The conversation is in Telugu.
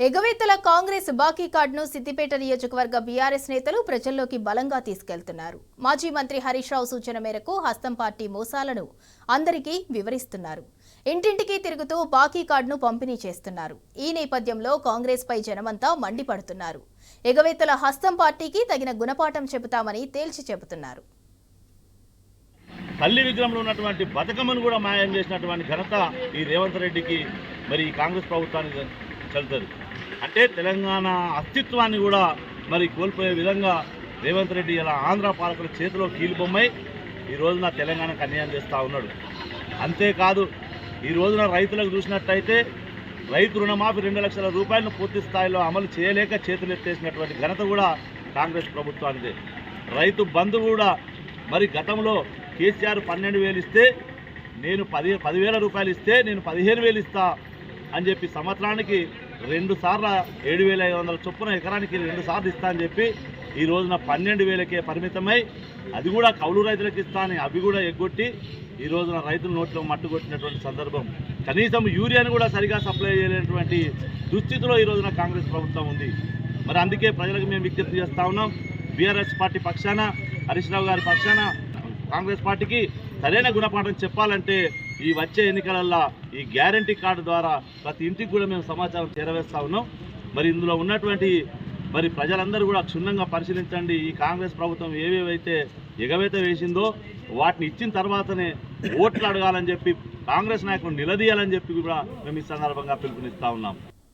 ఎగవేతల కాంగ్రెస్ బాకీ కార్డును సిద్దిపేట నియోజకవర్గ బీఆర్ఎస్ నేతలు ప్రజల్లోకి బలంగా తీసుకెళ్తున్నారు. మాజీ మంత్రి హరీష్ రావు సూచన మేరకు హస్తం పార్టీ మోసాలను అందరికీ వివరిస్తున్నారు. ఇంటింటికి తిరుగుతూ బాకీ కార్డును పంపిణీ చేస్తున్నారు. ఈ నేపథ్యంలో కాంగ్రెస్ పై జనమంతా మండిపడుతున్నారు. ఎగవేతల హస్తం పార్టీకి తగిన గుణపాఠం చెబుతామని తేల్చి చెబుతున్నారు. తల్లి విగ్రహంలో ఉన్నటువంటి బతుకమ్మను కూడా మాయం చేసినటువంటి ఘనత ఈ రేవంత్ రెడ్డికి మరి కాంగ్రెస్ ప్రభుత్వానికి చెల్లుతుంది. అంటే తెలంగాణ అస్తిత్వాన్ని కూడా మరి కోల్పోయే విధంగా రేవంత్ రెడ్డి ఇలా ఆంధ్ర పాలకుల చేతిలో కీలుబొమ్మై ఈ రోజున తెలంగాణకు అన్యాయం చేస్తూ ఉన్నాడు. అంతేకాదు ఈ రోజున రైతులకు చూసినట్టయితే రైతు రుణమాఫీ 2 లక్షల రూపాయలను పూర్తి స్థాయిలో అమలు చేయలేక చేతులెత్తేసినటువంటి ఘనత కూడా కాంగ్రెస్ ప్రభుత్వానిదే. రైతు బంధు కూడా మరి గతంలో కేసీఆర్ 12,000 ఇస్తే నేను 10,000 రూపాయలు ఇస్తే నేను 15,000 ఇస్తా అని చెప్పి సంవత్సరానికి 2 సార్లు 7,500 చొప్పున ఎకరానికి 2 సార్లు ఇస్తా అని చెప్పి ఈ రోజున 12,000కే పరిమితమై అది కూడా కౌలు రైతులకు ఇస్తా అని అవి కూడా ఎగ్గొట్టి ఈ రోజున రైతుల నోట్లో మట్టుకొట్టినటువంటి సందర్భం. కనీసం యూరియాను కూడా సరిగా సప్లై చేయలేనటువంటి దుస్థితిలో ఈ రోజున కాంగ్రెస్ ప్రభుత్వం ఉంది. మరి అందుకే ప్రజలకు మేము విజ్ఞప్తి చేస్తూ ఉన్నాం. బీఆర్ఎస్ పార్టీ పక్షాన హరీష్ రావు గారి పక్షాన కాంగ్రెస్ పార్టీకి సరైన గుణపాఠం చెప్పాలంటే ఈ వచ్చే ఎన్నికలల్లో ఈ గ్యారంటీ కార్డు ద్వారా ప్రతి ఇంటికి కూడా మేము సమాచారం చేరవేస్తూ ఉన్నాం. మరి ఇందులో ఉన్నటువంటి మరి ప్రజలందరూ కూడా క్షుణ్ణంగా పరిశీలించండి. ఈ కాంగ్రెస్ ప్రభుత్వం ఏవేవైతే ఎగవేత వేసిందో వాటిని ఇచ్చిన తర్వాతనే ఓట్లు అడగాలని చెప్పి కాంగ్రెస్ నాయకులు నిలదీయాలని చెప్పి కూడా మేము ఈ సందర్భంగా పిలుపునిస్తూ ఉన్నాం.